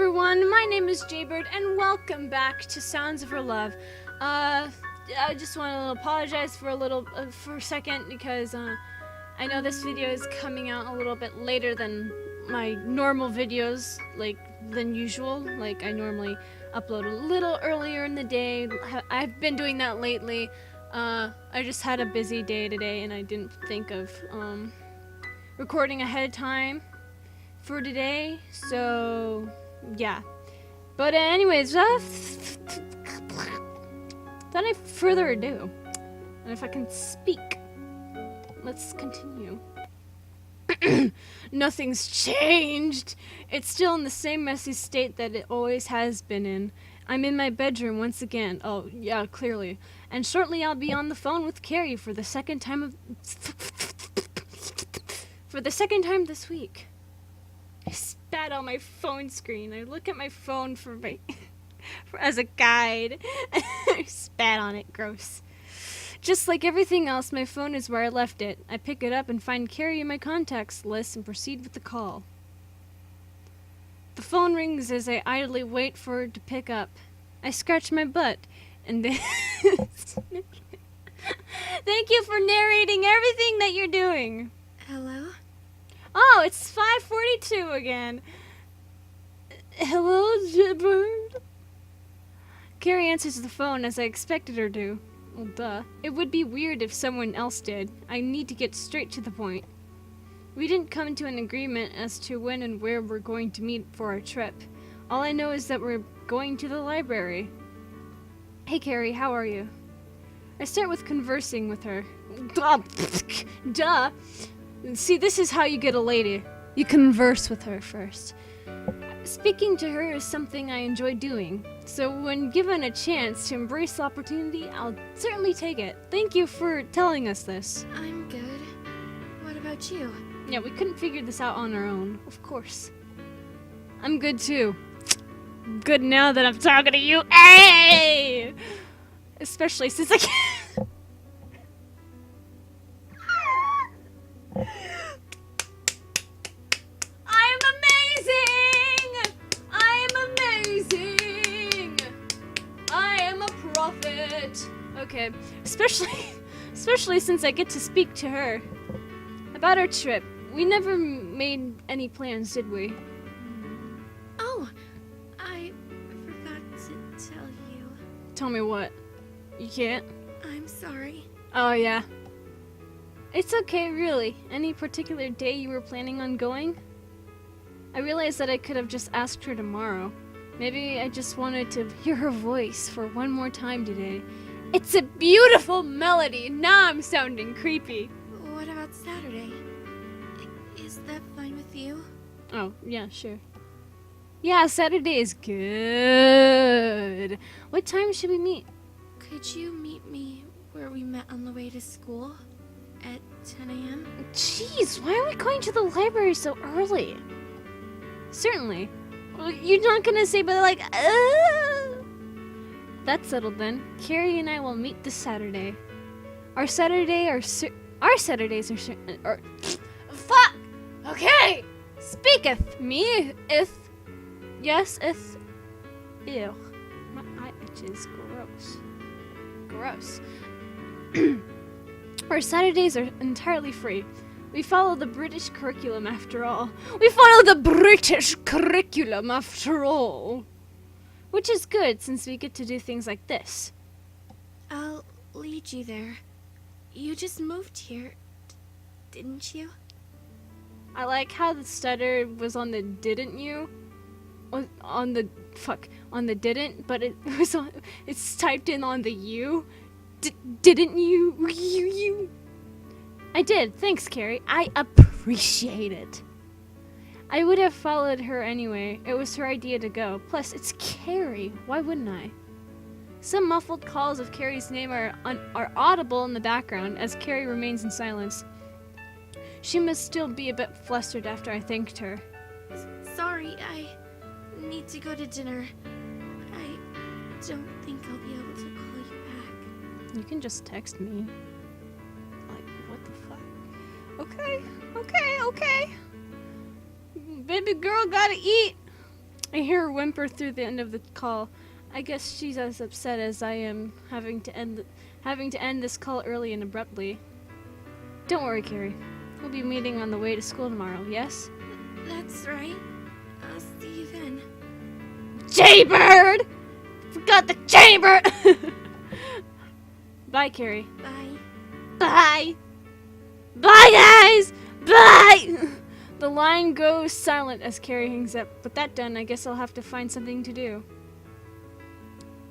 everyone, my name is Jaybird and welcome back to Sounds of Her Love. I just want to apologize for a second because I know this video is coming out a little bit later than my normal videos, than usual. Like I normally upload a little earlier in the day. I've been doing that lately. I just had a busy day today and I didn't think of recording ahead of time for today, so yeah. But anyways, without any further ado, and if I can speak, let's continue. Nothing's changed. It's still in the same messy state that it always has been in. I'm in my bedroom once again. Oh, yeah, clearly. And shortly I'll be on the phone with Carrie for the second time this week. I spat on my phone screen. I look at my phone as a guide. I spat on it. Gross. Just like everything else, my phone is where I left it. I pick it up and find Carrie in my contacts list and proceed with the call. The phone rings as I idly wait for her to pick up. I scratch my butt and then thank you for narrating everything that you're doing. Hello? Oh, it's 5:42 again. Hello, Jaybird? Carrie answers the phone as I expected her to. Well, duh. It would be weird if someone else did. I need to get straight to the point. We didn't come to an agreement as to when and where we're going to meet for our trip. All I know is that we're going to the library. Hey, Carrie, how are you? I start with conversing with her. Duh. See, this is how you get a lady. You converse with her first. Speaking to her is something I enjoy doing, so when given a chance to embrace the opportunity, I'll certainly take it. Thank you for telling us this. I'm good. What about you? Yeah, we couldn't figure this out on our own, of course. I'm good too. Good now that I'm talking to you. Hey! Especially since I can't. Okay, especially since I get to speak to her. About our trip, we never made any plans, did we? Oh, I forgot to tell you. Tell me what? You can't? I'm sorry. Oh, yeah. It's okay, really. Any particular day you were planning on going? I realized that I could have just asked her tomorrow. Maybe I just wanted to hear her voice for one more time today. It's a beautiful melody. Now I'm sounding creepy. What about Saturday? Is that fine with you? Oh, yeah, sure. Yeah, Saturday is good. What time should we meet? Could you meet me where we met on the way to school? At 10 a.m.? Jeez, why are we going to the library so early? Certainly. Well, you're not gonna say, but like, That's settled then. Carrie and I will meet this Saturday. Our Saturdays are fuck! Okay! Speaketh me if... Yes, if... Ew. My eye itches. Gross. Our Saturdays are entirely free. We follow the British curriculum after all. Which is good, since we get to do things like this. I'll lead you there. You just moved here, didn't you? I like how the stutter was on the didn't you? On the didn't, but it's typed in on the you. Didn't you? You. I did. Thanks, Carrie. I appreciate it. I would have followed her anyway. It was her idea to go. Plus, it's Carrie. Why wouldn't I? Some muffled calls of Carrie's name are audible in the background as Carrie remains in silence. She must still be a bit flustered after I thanked her. Sorry, I need to go to dinner. I don't think I'll be able to call you back. You can just text me. Like, what the fuck? Okay. Baby girl gotta eat. I hear her whimper through the end of the call. I guess she's as upset as I am having to end this call early and abruptly. Don't worry, Carrie. We'll be meeting on the way to school tomorrow, yes? That's right. I'll see you then. Jaybird! Forgot the Jaybird! Bye, Carrie. Bye. Bye! Bye, guys! Bye! The line goes silent as Carrie hangs up. With that done, I guess I'll have to find something to do.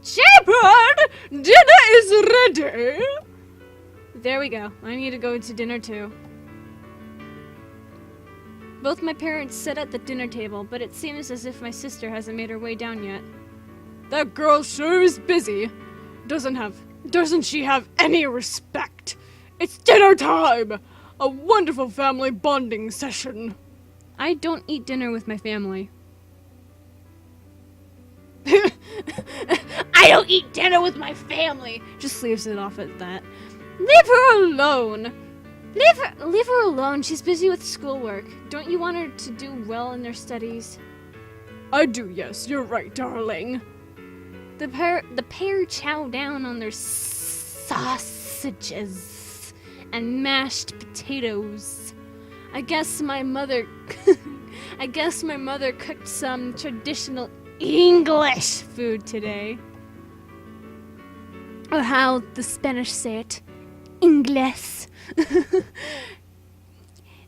Jaybird! Dinner is ready! There we go. I need to go to dinner too. Both my parents sit at the dinner table, but it seems as if my sister hasn't made her way down yet. That girl sure is busy. Doesn't she have any respect? It's dinner time! A wonderful family bonding session. I don't eat dinner with my family. I don't eat dinner with my family! Just leaves it off at that. Leave her alone! Leave her alone. She's busy with schoolwork. Don't you want her to do well in her studies? I do, yes. You're right, darling. The pair chow down on their sausages and mashed potatoes. I guess my mother cooked some traditional English food today. Or how the Spanish say it, Ingles.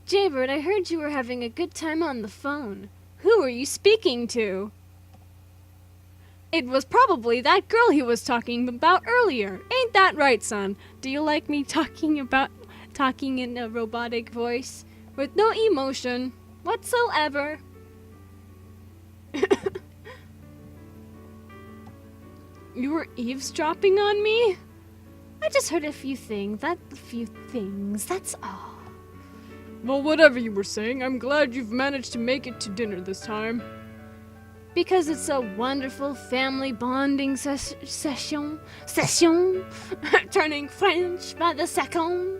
Jaybird, I heard you were having a good time on the phone. Who were you speaking to? It was probably that girl he was talking about earlier. Ain't that right, son? Do you like me talking in a robotic voice with no emotion whatsoever? You were eavesdropping on me? I just heard a few things, that's all. Well, whatever you were saying, I'm glad you've managed to make it to dinner this time. Because it's a wonderful family bonding session, turning French by the second.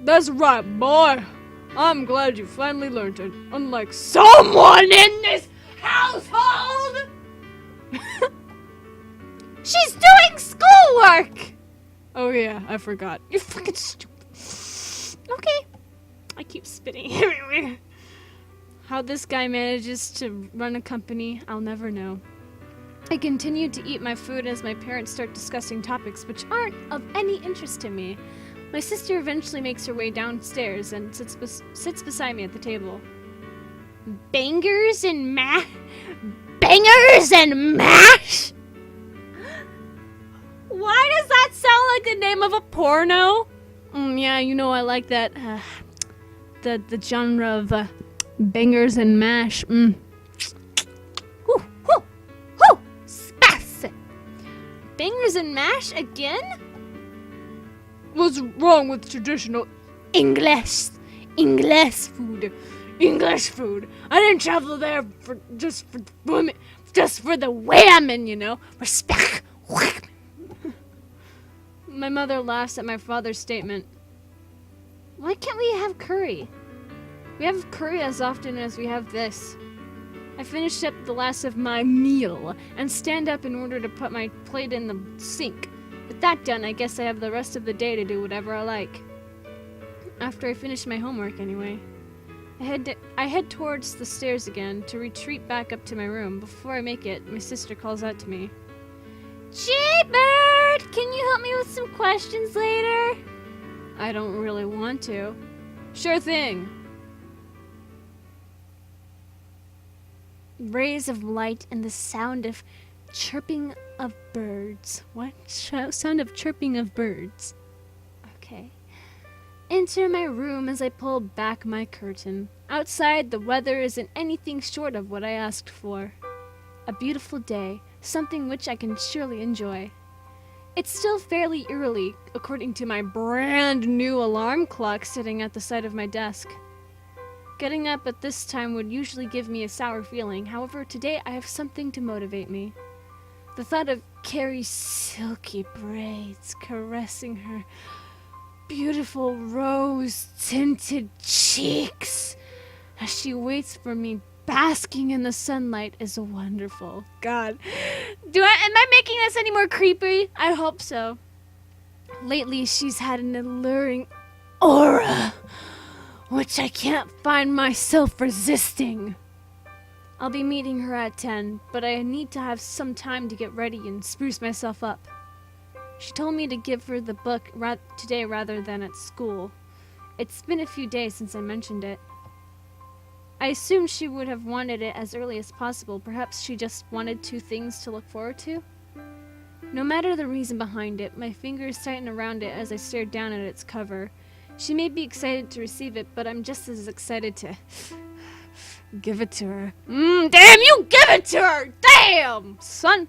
That's right, boy. I'm glad you finally learned it, unlike someone in this household! She's doing schoolwork! Oh yeah, I forgot. You're fucking stupid. Okay. I keep spitting everywhere. How this guy manages to run a company, I'll never know. I continue to eat my food as my parents start discussing topics which aren't of any interest to me. My sister eventually makes her way downstairs and sits beside me at the table. Bangers and mash? Why does that sound like the name of a porno? Yeah, you know I like that. The genre of bangers and mash. Whoo, whoo, whoo! Space! Bangers and mash again? What's wrong with traditional English food? English food. I didn't travel there just for the women, you know. Respect. My mother laughs at my father's statement. Why can't we have curry? We have curry as often as we have this. I finish up the last of my meal and stand up in order to put my plate in the sink. With that done, I guess I have the rest of the day to do whatever I like. After I finish my homework, anyway. I head towards the stairs again to retreat back up to my room. Before I make it, my sister calls out to me. Jaybird, can you help me with some questions later? I don't really want to. Sure thing. Rays of light and the sound of chirping of birds. What? Sound of chirping of birds. Okay. Enter my room as I pull back my curtain. Outside, the weather isn't anything short of what I asked for. A beautiful day, something which I can surely enjoy. It's still fairly early, according to my brand new alarm clock sitting at the side of my desk. Getting up at this time would usually give me a sour feeling. However, today I have something to motivate me. The thought of Carrie's silky braids caressing her beautiful rose-tinted cheeks as she waits for me basking in the sunlight is wonderful. God. Am I making this any more creepy? I hope so. Lately, she's had an alluring aura, which I can't find myself resisting. I'll be meeting her at 10, but I need to have some time to get ready and spruce myself up. She told me to give her the book today rather than at school. It's been a few days since I mentioned it. I assumed she would have wanted it as early as possible. Perhaps she just wanted 2 things to look forward to? No matter the reason behind it, my fingers tighten around it as I stare down at its cover. She may be excited to receive it, but I'm just as excited to give it to her. Damn, you give it to her! Damn, son!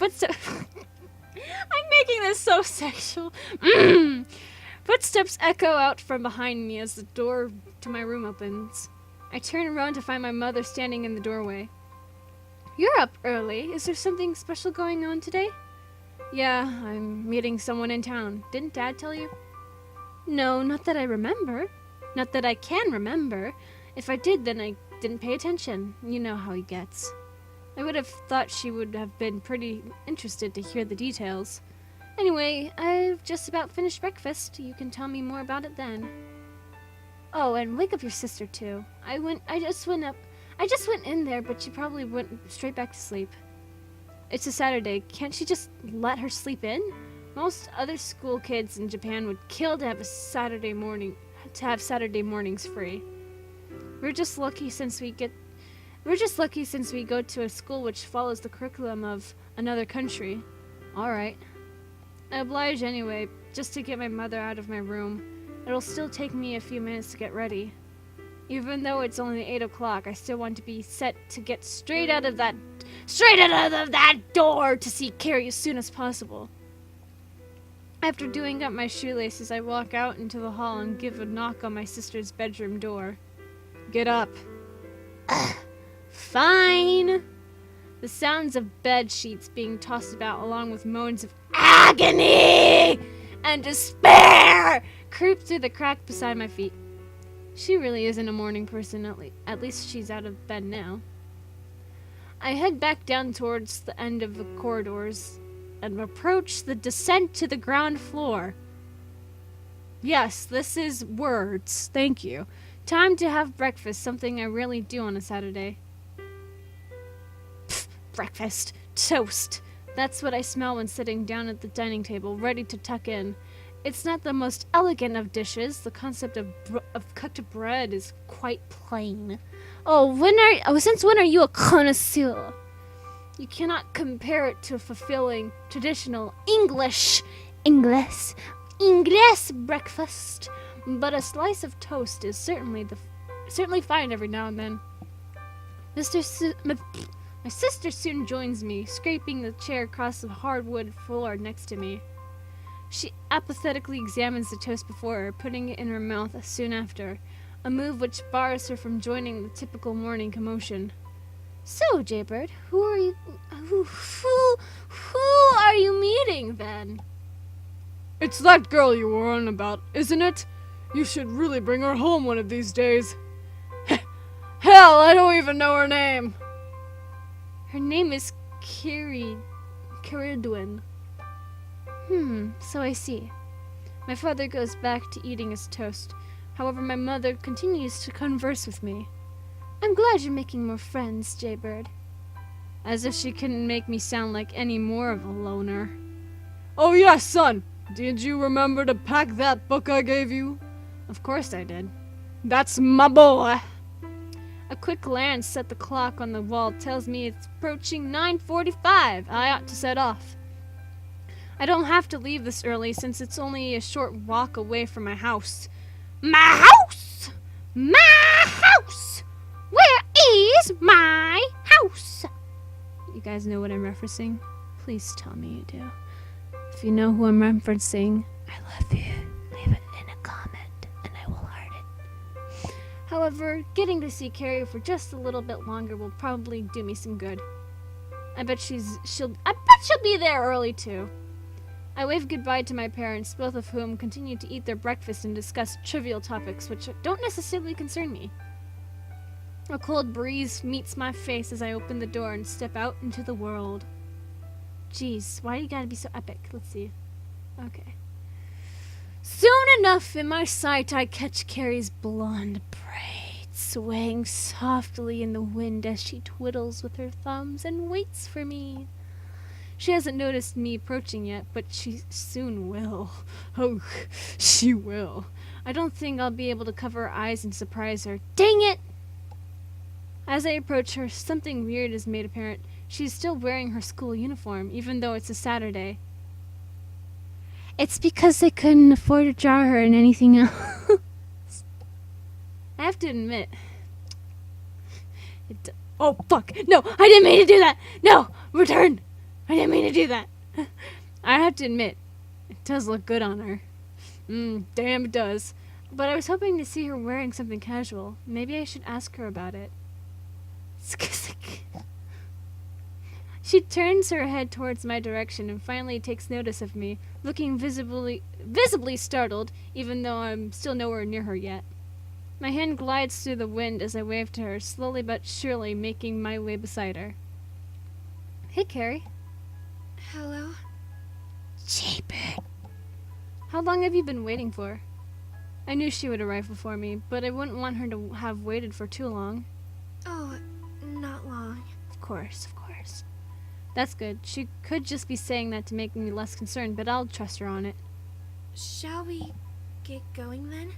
I'm making this so sexual. Footsteps echo out from behind me as the door to my room opens. I turn around to find my mother standing in the doorway. You're up early. Is there something special going on today? Yeah, I'm meeting someone in town. Didn't Dad tell you? No, not that I remember. Not that I can remember. If I did, then I didn't pay attention. You know how he gets. I would have thought she would have been pretty interested to hear the details. Anyway, I've just about finished breakfast. You can tell me more about it then. Oh, and wake up your sister too. I just went in there, but she probably went straight back to sleep. It's a Saturday. Can't she just let her sleep in? Most other school kids in Japan would kill to have Saturday mornings free. We're just lucky since we go to a school which follows the curriculum of another country. All right. I oblige anyway, just to get my mother out of my room. It'll still take me a few minutes to get ready. Even though it's only 8 o'clock, I still want to be set to get straight out of that door to see Carrie as soon as possible. After doing up my shoelaces, I walk out into the hall and give a knock on my sister's bedroom door. Get up. Fine. The sounds of bed sheets being tossed about along with moans of agony and despair creep through the crack beside my feet. She really isn't a morning person, at least she's out of bed now. I head back down towards the end of the corridors and approach the descent to the ground floor. Yes, this is words. Thank you. Time to have breakfast, something I rarely do on a Saturday. Pfft, breakfast. Toast. That's what I smell when sitting down at the dining table, ready to tuck in. It's not the most elegant of dishes. The concept of cooked bread is quite plain. Since when are you a connoisseur? You cannot compare it to fulfilling traditional English breakfast, but a slice of toast is certainly fine every now and then. My sister soon joins me, scraping the chair across the hardwood floor next to me. She apathetically examines the toast before her, putting it in her mouth soon after, a move which bars her from joining the typical morning commotion. So, Jaybird, who are you meeting then? It's that girl you were on about, isn't it? You should really bring her home one of these days. Hell, I don't even know her name. Her name is Caridwen. So I see. My father goes back to eating his toast. However, my mother continues to converse with me. I'm glad you're making more friends, Jaybird. As if she couldn't make me sound like any more of a loner. Oh yes, son! Did you remember to pack that book I gave you? Of course I did. That's my boy! A quick glance at the clock on the wall tells me it's approaching 9:45. I ought to set off. I don't have to leave this early since it's only a short walk away from my house. My house! My house! Where is my house? You guys know what I'm referencing? Please tell me you do. If you know who I'm referencing, I love you. Leave it in a comment and I will heart it. However, getting to see Carrie for just a little bit longer will probably do me some good. I bet she'll be there early too. I wave goodbye to my parents, both of whom continue to eat their breakfast and discuss trivial topics which don't necessarily concern me. A cold breeze meets my face as I open the door and step out into the world. Jeez, why you gotta be so epic? Let's see. Okay. Soon enough, in my sight, I catch Carrie's blonde braid swaying softly in the wind as she twiddles with her thumbs and waits for me. She hasn't noticed me approaching yet, but she soon will. Oh, she will. I don't think I'll be able to cover her eyes and surprise her. Dang it! As I approach her, something weird is made apparent. She's still wearing her school uniform, even though it's a Saturday. It's because they couldn't afford to draw her in anything else. I have to admit. Oh, fuck! No! I didn't mean to do that! No! Return! I didn't mean to do that! I have to admit, it does look good on her. Damn it does. But I was hoping to see her wearing something casual. Maybe I should ask her about it. She turns her head towards my direction and finally takes notice of me, looking visibly startled, even though I'm still nowhere near her yet. My hand glides through the wind as I wave to her, slowly but surely making my way beside her. Hey, Carrie. Hello? Jaybird. How long have you been waiting for? I knew she would arrive before me, but I wouldn't want her to have waited for too long. Oh, not long. Of course, of course. That's good. She could just be saying that to make me less concerned, but I'll trust her on it. Shall we get going then?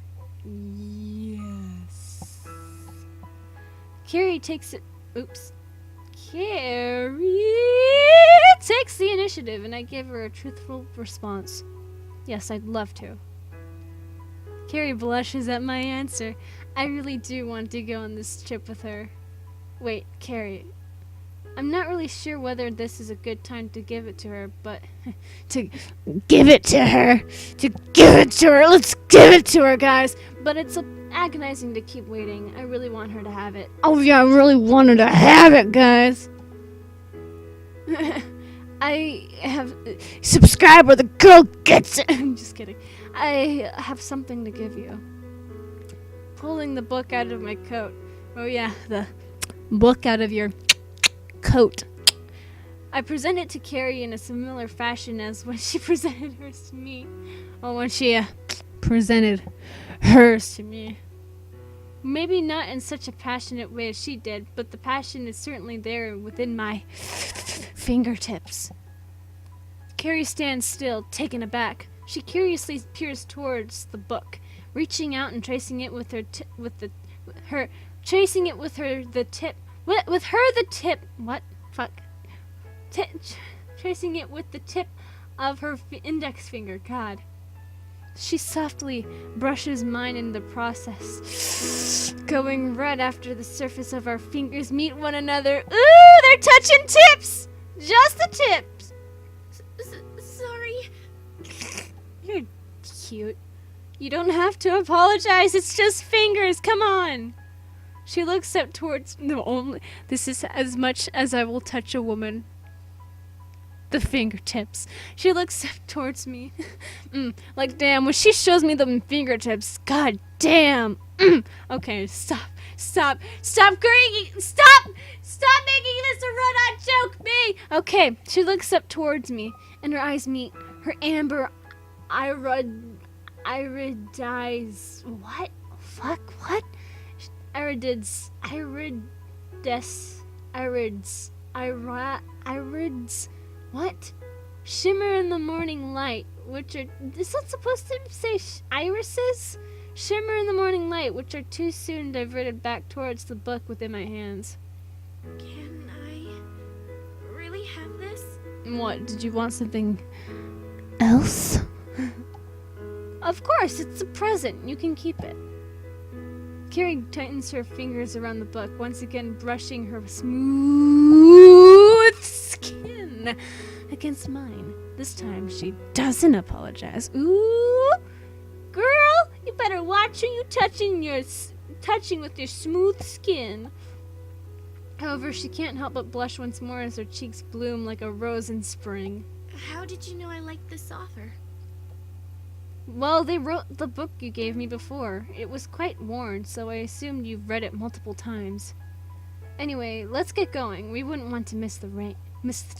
Yes. Carrie takes it. Oops. Carrie takes the initiative, and I give her a truthful response. Yes, I'd love to. Carrie blushes at my answer. I really do want to go on this trip with her. Wait, Carrie. I'm not really sure whether this is a good time to give it to her, but to give it to her. To give it to her. Let's give it to her, guys. But it's agonizing to keep waiting. I really want her to have it. Oh yeah, I really want her to have it, guys. I have subscribe or the girl gets it. I'm just kidding. I have something to give you. Pulling the book out of my coat. Oh yeah, the book out of your coat. I present it to Carrie in a similar fashion as when she presented hers to me. Or when she presented hers to me. Maybe not in such a passionate way as she did, but the passion is certainly there within my fingertips. Carrie stands still, taken aback. She curiously peers towards the book, reaching out and tracing it with her tracing it with the tip of her index finger. God. She softly brushes mine in the process, going right after the surface of our fingers meet one another. Ooh, they're touching tips! Just the tips! Sorry. You're cute. You don't have to apologize, it's just fingers, come on! She looks up towards... No, only... This is as much as I will touch a woman. The fingertips. She looks up towards me. Like, damn, when she shows me the fingertips, god damn. Okay, stop, Greg, stop making this a run-on joke, me. Okay, she looks up towards me, and her eyes meet. Her amber iridides. What? Fuck, what? Irids. What? Shimmer in the morning light, which are... Is that supposed to say irises? Shimmer in the morning light, which are too soon diverted back towards the book within my hands. Can I really have this? What? Did you want something else? Of course, it's a present. You can keep it. Carrie tightens her fingers around the book, once again brushing her smooth skin against mine. This time she doesn't apologize. Ooh, girl, you better watch who you touching with your smooth skin. However, she can't help but blush once more as her cheeks bloom like a rose in spring. How did you know I liked this author? Well, they wrote the book you gave me before. It was quite worn, so I assumed you've read it multiple times. Anyway, let's get going. We wouldn't want to miss the train. Miss the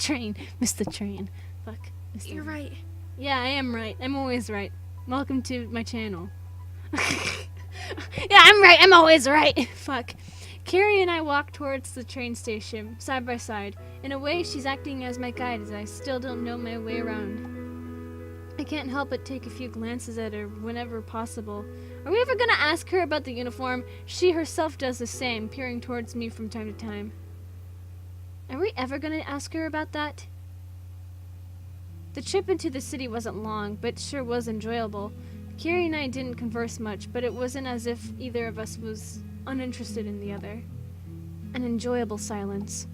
train. Fuck. Missed the You're right. Yeah, I am right. I'm always right. Welcome to my channel. Yeah, I'm right. I'm always right. Fuck. Carrie and I walk towards the train station, side by side. In a way, she's acting as my guide as I still don't know my way around. I can't help but take a few glances at her whenever possible. Are we ever gonna ask her about the uniform? She herself does the same, peering towards me from time to time. Are we ever gonna ask her about that? The trip into the city wasn't long, but sure was enjoyable. Carrie and I didn't converse much, but it wasn't as if either of us was uninterested in the other. An enjoyable silence.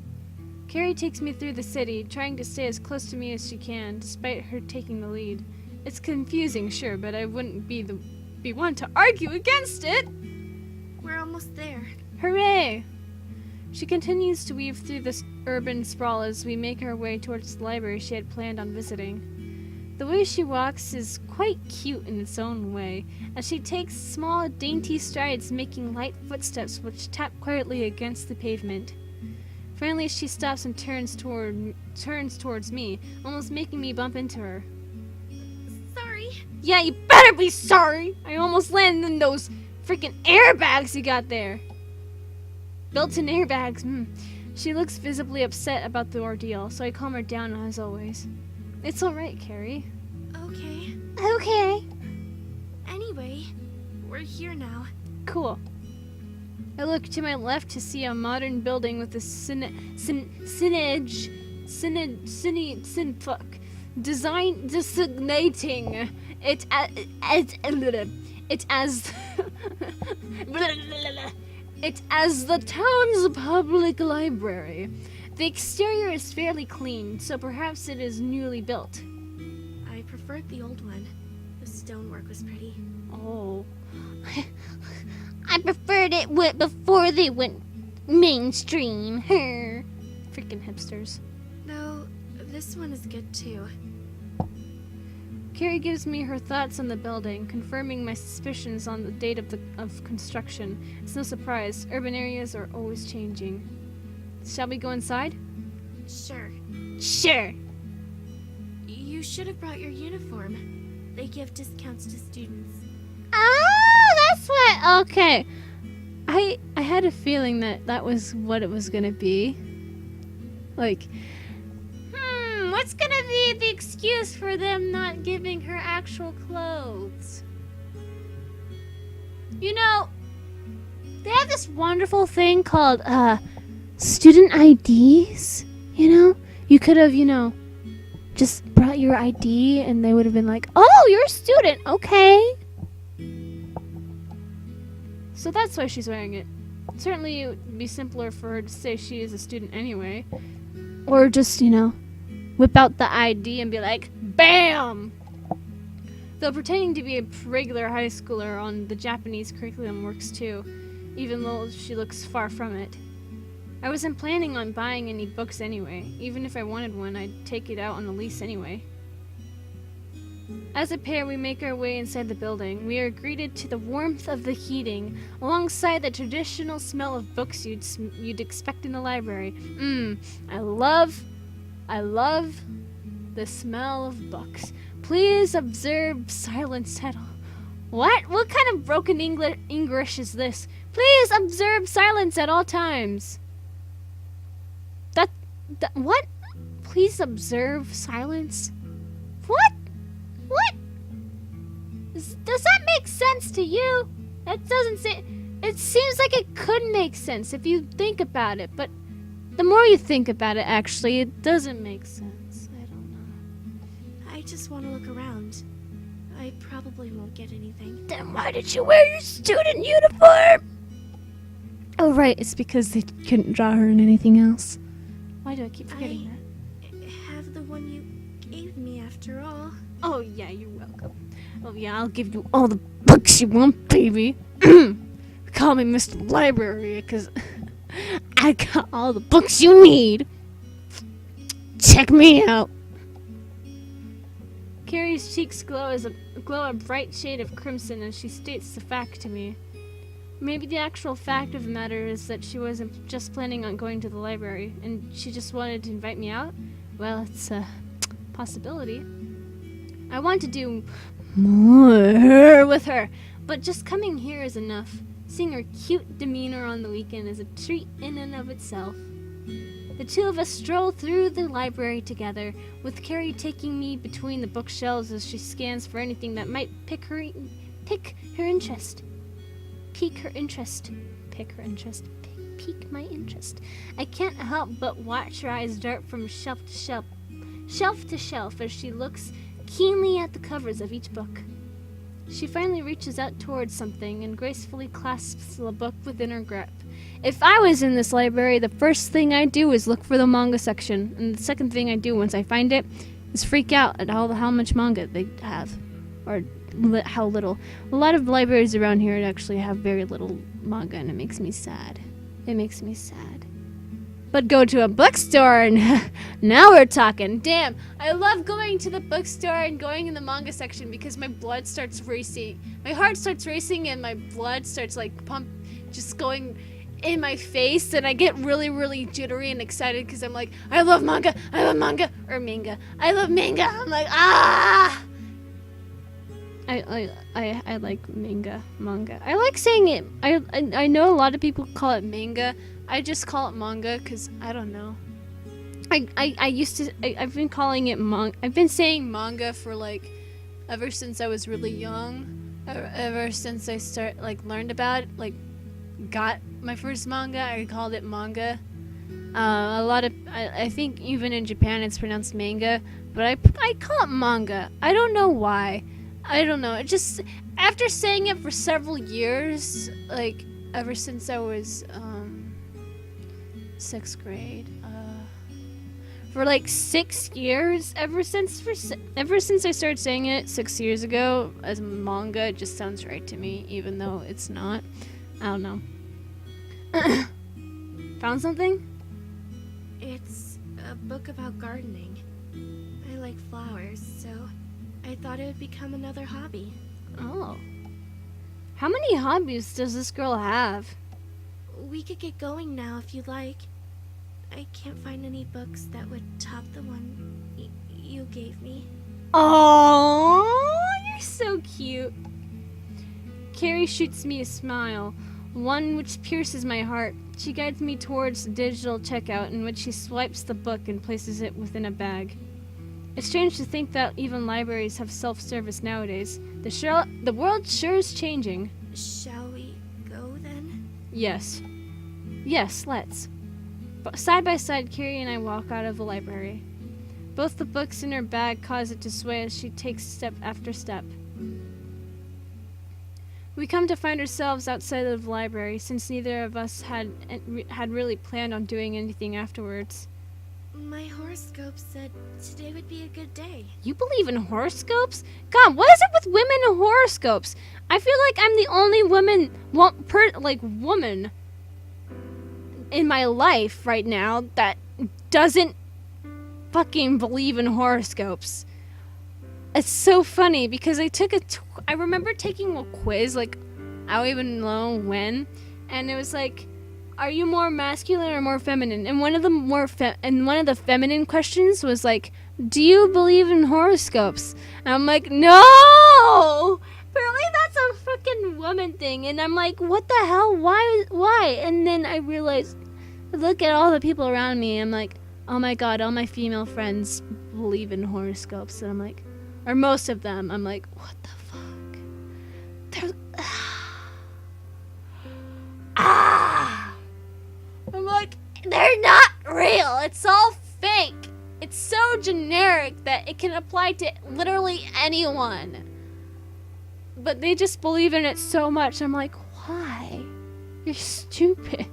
Carrie takes me through the city, trying to stay as close to me as she can, despite her taking the lead. It's confusing, sure, but I wouldn't be one to argue against it! We're almost there. Hooray! She continues to weave through this urban sprawl as we make our way towards the library she had planned on visiting. The way she walks is quite cute in its own way, as she takes small, dainty strides, making light footsteps which tap quietly against the pavement. Finally, she stops and turns towards me, almost making me bump into her. Sorry. Yeah, you better be sorry! I almost landed in those freaking airbags you got there. Built-in airbags, She looks visibly upset about the ordeal, so I calm her down as always. It's alright, Carrie. Okay. Okay. Anyway, we're here now. Cool. I look to my left to see a modern building with a design designating it as the town's public library. The exterior is fairly clean, so perhaps it is newly built. I preferred the old one. The stonework was pretty. Oh. I preferred it before they went mainstream. Freaking hipsters. No, this one is good too. Carrie gives me her thoughts on the building, confirming my suspicions on the date of construction. It's no surprise, urban areas are always changing. Shall we go inside? Sure. Sure! You should have brought your uniform. They give discounts to students. Oh, that's what. Okay. I had a feeling that was what it was gonna be. Like, what's gonna be the excuse for them not giving her actual clothes? You know, they have this wonderful thing called student IDs. You know, you could have, just brought your ID and they would have been like, "Oh, you're a student, okay." So that's why she's wearing it. Certainly it would be simpler for her to say she is a student anyway. Or just, whip out the ID and be like, BAM! Though pretending to be a regular high schooler on the Japanese curriculum works too, even though she looks far from it. I wasn't planning on buying any books anyway. Even if I wanted one, I'd take it out on a lease anyway. As a pair, we make our way inside the building. We are greeted to the warmth of the heating, alongside the traditional smell of books you'd expect in a library. I love the smell of books. Please observe silence at all. What? What kind of broken English is this? Please observe silence at all times. What? Please observe silence? What? What? Does that make sense to you? That doesn't say. It seems like it could make sense if you think about it, but the more you think about it, actually, it doesn't make sense. I don't know. I just want to look around. I probably won't get anything. Then why did you wear your student uniform? Oh, right. It's because they couldn't draw her in anything else. Why do I keep forgetting that? Have the one you gave me after all. Oh, yeah, you're welcome. Oh, yeah, I'll give you all the books you want, baby. Call me Mr. Library, because I got all the books you need. Check me out. Carrie's cheeks glow a bright shade of crimson as she states the fact to me. Maybe the actual fact of the matter is that she wasn't just planning on going to the library, and she just wanted to invite me out? Well, it's a possibility. I want to do more with her, but just coming here is enough. Seeing her cute demeanor on the weekend is a treat in and of itself. The two of us stroll through the library together, with Carrie taking me between the bookshelves as she scans for anything that might pique her interest. Pique my interest. I can't help but watch her eyes dart from shelf to shelf as she looks keenly at the covers of each book. She finally reaches out towards something and gracefully clasps the book within her grip. If I was in this library, the first thing I'd do is look for the manga section, and the second thing I do once I find it is freak out at how much manga they have, or how little. A lot of libraries around here actually have very little manga, and it makes me sad. But go to a bookstore and now we're talking. Damn, I love going to the bookstore and going in the manga section because my blood starts racing. My heart starts racing and my blood starts like just going in my face, and I get really, really jittery and excited because I'm like, I love manga, I love manga. I'm like, ah! I like manga. I like saying it. I know a lot of people call it manga. I just call it manga because I don't know. I've been calling it I've been saying manga for like ever since I was really young. Ever since I learned about it, got my first manga, I called it manga. I think even in Japan it's pronounced manga, but I call it manga. I don't know why. I don't know. It just, after saying it for several years, ever since I was 6th grade, for 6 years, ever since I started saying it 6 years ago as manga, it just sounds right to me, even though it's not. I don't know. Found something? It's a book about gardening. I like flowers, so I thought it would become another hobby. Oh. How many hobbies does this girl have? We could get going now if you'd like. I can't find any books that would top the one you gave me. Oh, you're so cute. Carrie shoots me a smile, one which pierces my heart. She guides me towards the digital checkout, in which she swipes the book and places it within a bag. It's strange to think that even libraries have self-service nowadays. The world sure is changing. Shall we go then? Yes. Yes, let's. Side by side, Carrie and I walk out of the library. Both the books in her bag cause it to sway as she takes step after step. We come to find ourselves outside of the library, since neither of us had really planned on doing anything afterwards. My horoscope said today would be a good day. You believe in horoscopes? God, what is it with women and horoscopes? I feel like I'm the only woman in my life right now that doesn't fucking believe in horoscopes. It's so funny because I remember taking a quiz, I don't even know when, and it was like, are you more masculine or more feminine? And one of the feminine questions was like, do you believe in horoscopes? And I'm like, no! Apparently that's a fucking woman thing. And I'm like, what the hell? Why? And then I realized, look at all the people around me. I'm like, oh my god, all my female friends believe in horoscopes. And I'm like, or most of them. I'm like, what the fuck? I'm like, they're not real. It's all fake. It's so generic that it can apply to literally anyone. But they just believe in it so much. I'm like, why? You're stupid.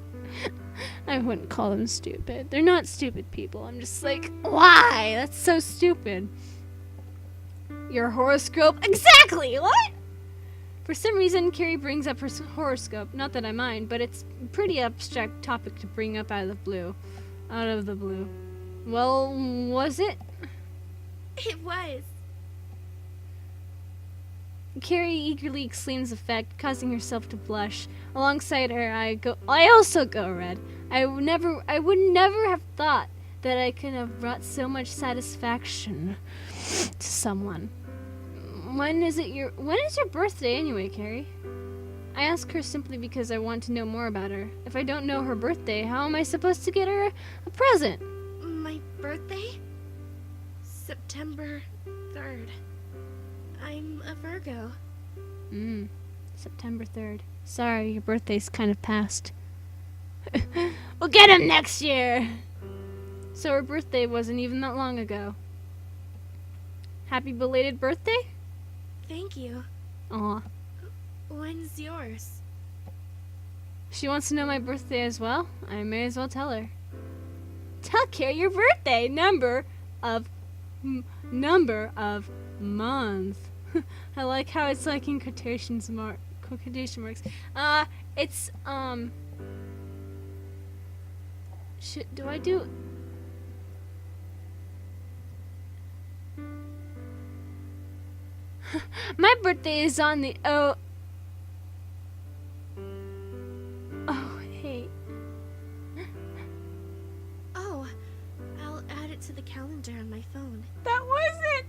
I wouldn't call them stupid. They're not stupid people. I'm just like, why? That's so stupid. Your horoscope? Exactly! What? For some reason, Carrie brings up her horoscope. Not that I mind, but it's a pretty abstract topic to bring up out of the blue. Out of the blue. Well, was it? It was. Carrie eagerly exclaims effect, causing herself to blush. Alongside her, I also go red. I would never have thought that I could have brought so much satisfaction to someone. When is your birthday anyway, Carrie? I ask her simply because I want to know more about her. If I don't know her birthday, how am I supposed to get her a present? My birthday? September 3rd. I'm a Virgo. September 3rd. Sorry, your birthday's kind of past. We'll get him next year! So her birthday wasn't even that long ago. Happy belated birthday? Thank you. Aw. When's yours? She wants to know my birthday as well? I may as well tell her. Tell Carrie your birthday! Number of month. I like how it's like in quotation marks. It's do I do? My birthday is on the hey. Oh, I'll add it to the calendar on my phone. That wasn't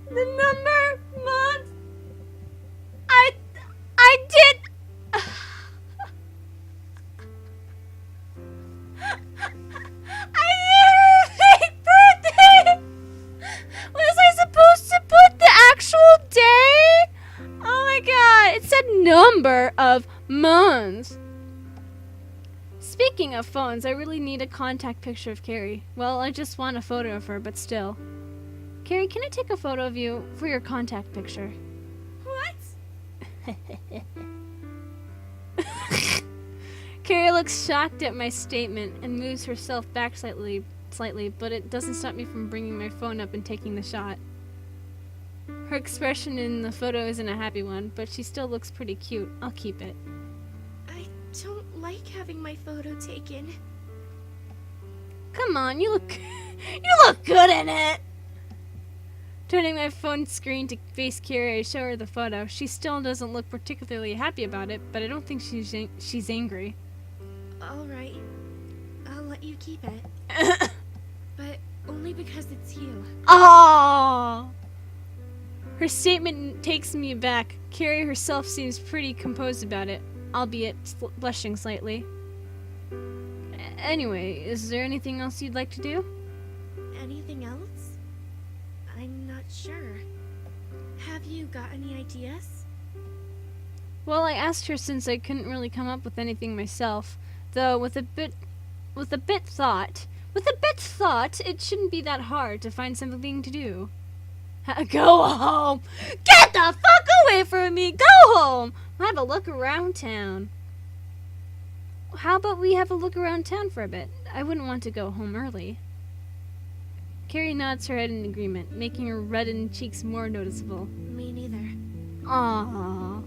the number month. I did. I didn't birthday. Was I supposed to put the actual day? Oh my god! It said number of months. Speaking of phones, I really need a contact picture of Carrie. Well, I just want a photo of her, but still. Carrie, can I take a photo of you for your contact picture? What? Carrie looks shocked at my statement and moves herself back slightly, but it doesn't stop me from bringing my phone up and taking the shot. Her expression in the photo isn't a happy one, but she still looks pretty cute. I'll keep it. I don't like having my photo taken. Come on, you look good in it. Turning my phone screen to face Carrie, I show her the photo. She still doesn't look particularly happy about it, but I don't think she's angry. All right, I'll let you keep it. But only because it's you. Oh! Her statement takes me aback. Carrie herself seems pretty composed about it, albeit blushing slightly. Anyway, is there anything else you'd like to do? Anything else? I'm not sure. Have you got any ideas? Well, I asked her since I couldn't really come up with anything myself, though with a bit thought, it shouldn't be that hard to find something to do. Go home! Get the fuck away from me! Go home! I'll have a look around town. How about we have a look around town for a bit? I wouldn't want to go home early. Carrie nods her head in agreement, making her reddened cheeks more noticeable. Me neither. Aww.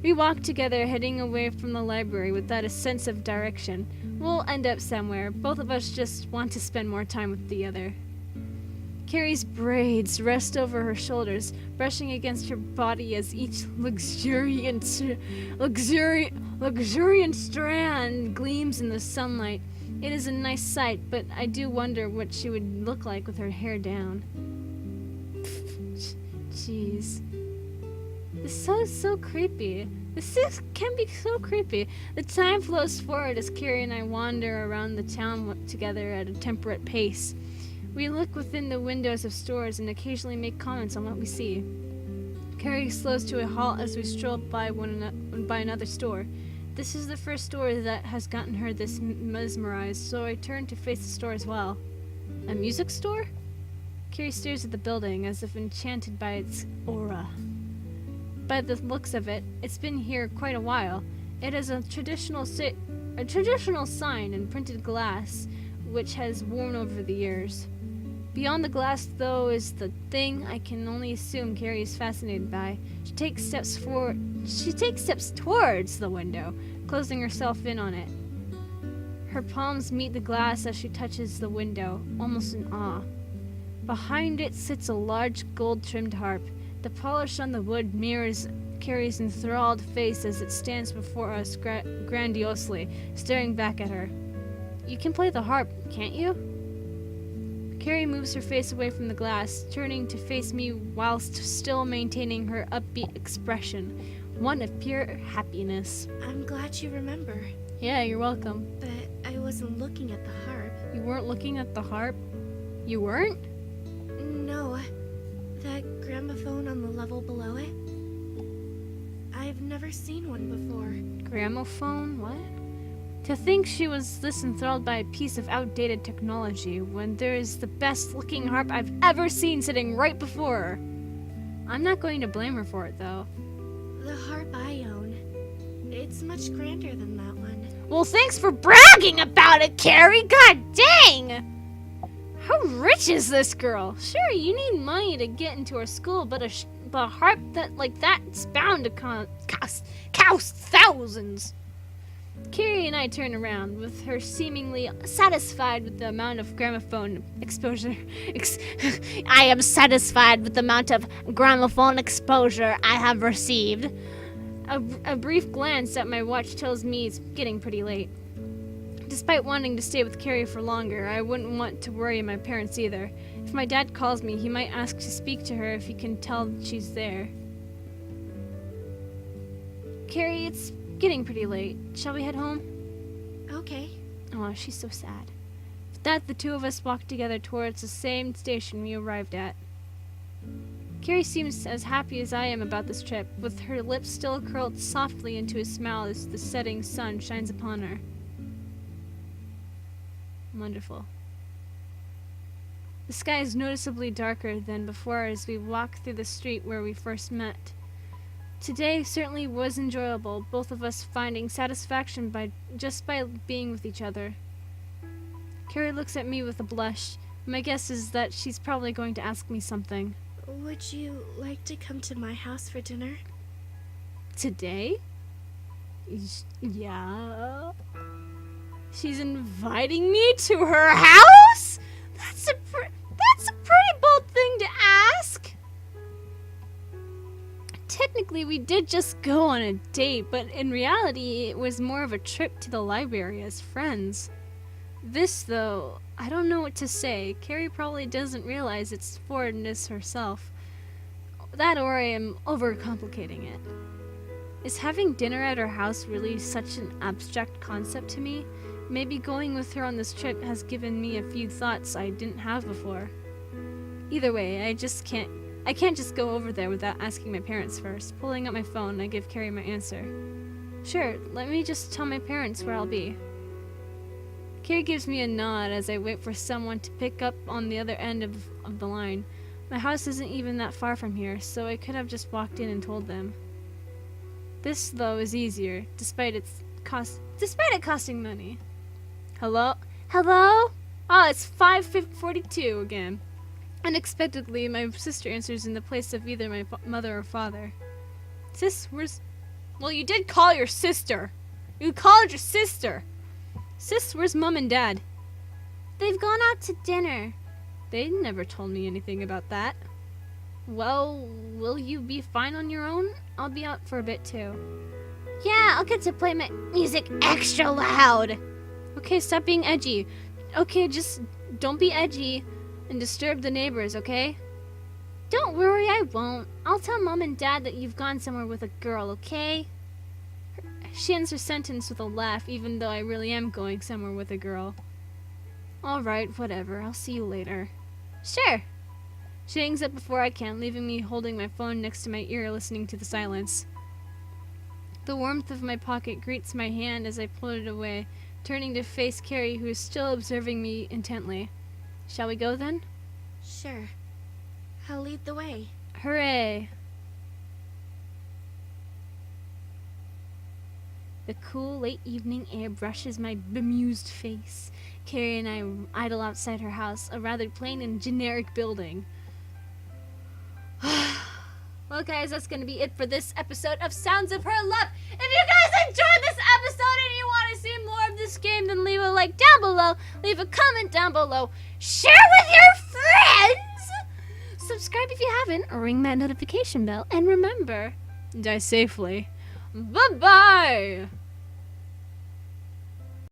We walk together, heading away from the library without a sense of direction. We'll end up somewhere. Both of us just want to spend more time with the other. Carrie's braids rest over her shoulders, brushing against her body as each luxuriant strand gleams in the sunlight. It is a nice sight, but I do wonder what she would look like with her hair down. Jeez. This is so creepy. Can be so creepy. The time flows forward as Carrie and I wander around the town together at a temperate pace. We look within the windows of stores and occasionally make comments on what we see. Carrie slows to a halt as we stroll by another store. This is the first store that has gotten her this mesmerized, so I turn to face the store as well. A music store? Carrie stares at the building as if enchanted by its aura. By the looks of it, it's been here quite a while. It has a traditional sign in printed glass, which has worn over the years. Beyond the glass, though, is the thing I can only assume Carrie is fascinated by. She takes steps towards the window, closing herself in on it. Her palms meet the glass as she touches the window, almost in awe. Behind it sits a large gold-trimmed harp. The polish on the wood mirrors Carrie's enthralled face as it stands before us grandiosely, staring back at her. You can play the harp, can't you? Carrie moves her face away from the glass, turning to face me whilst still maintaining her upbeat expression, one of pure happiness. I'm glad you remember, Yeah, you're welcome. but I wasn't looking at the harp. You weren't looking at the harp? You weren't? No, that gramophone on the level below it. I've never seen one before. Gramophone? What? To think she was this enthralled by a piece of outdated technology when there is the best looking harp I've ever seen sitting right before her. I'm not going to blame her for it, though. The harp I own, it's much grander than that one. Well, thanks for bragging about it, Carrie! God dang! How rich is this girl? Sure, you need money to get into her school, but a harp that's bound to cost thousands. Carrie and I turn around, with her seemingly satisfied with the amount of gramophone exposure. I am satisfied with the amount of gramophone exposure I have received. A brief glance at my watch tells me it's getting pretty late. Despite wanting to stay with Carrie for longer, I wouldn't want to worry my parents either. If my dad calls me, he might ask to speak to her if he can tell she's there. Carrie, it's getting pretty late. Shall we head home? Okay. Oh, she's so sad. With that, the two of us walked together towards the same station we arrived at. Carrie seems as happy as I am about this trip, with her lips still curled softly into a smile as the setting sun shines upon her. Wonderful. The sky is noticeably darker than before as we walk through the street where we first met. Today certainly was enjoyable, both of us finding satisfaction by being with each other. Carrie looks at me with a blush. My guess is that she's probably going to ask me something. Would you like to come to my house for dinner? Today? Yeah. She's inviting me to her house? That's a pretty bold thing to ask. Technically, we did just go on a date, but in reality, it was more of a trip to the library as friends. This, though, I don't know what to say. Carrie probably doesn't realize it's foreignness herself. That or I am overcomplicating it. Is having dinner at her house really such an abstract concept to me? Maybe going with her on this trip has given me a few thoughts I didn't have before. Either way, I can't just go over there without asking my parents first. Pulling out my phone, I give Carrie my answer. Sure, let me just tell my parents where I'll be. Carrie gives me a nod as I wait for someone to pick up on the other end of the line. My house isn't even that far from here, so I could have just walked in and told them. This, though, is easier, despite it costing money. Hello? Hello? Oh, it's 5:42 again. Unexpectedly, my sister answers in the place of either my mother or father. Sis, where's... Well, you did call your sister. You called your sister. Sis, where's Mom and Dad? They've gone out to dinner. They never told me anything about that. Well, will you be fine on your own? I'll be out for a bit too. Yeah, I'll get to play my music extra loud. Okay, stop being edgy. Okay, just don't be edgy and disturb the neighbors, okay? Don't worry, I won't. I'll tell Mom and Dad that you've gone somewhere with a girl, okay? She ends her sentence with a laugh, even though I really am going somewhere with a girl. Alright, whatever. I'll see you later. Sure. She hangs up before I can, leaving me holding my phone next to my ear, listening to the silence. The warmth of my pocket greets my hand as I pull it away, turning to face Carrie, who is still observing me intently. Shall we go then? Sure. I'll lead the way. Hooray! The cool late evening air brushes my bemused face. Carrie and I idle outside her house, a rather plain and generic building. Well, guys, that's going to be it for this episode of Sounds of Her Love. If you guys enjoyed this episode and you want to see more of this game, then leave a like down below, leave a comment down below, share with your friends, subscribe if you haven't, ring that notification bell, and remember, die safely. Bye-bye!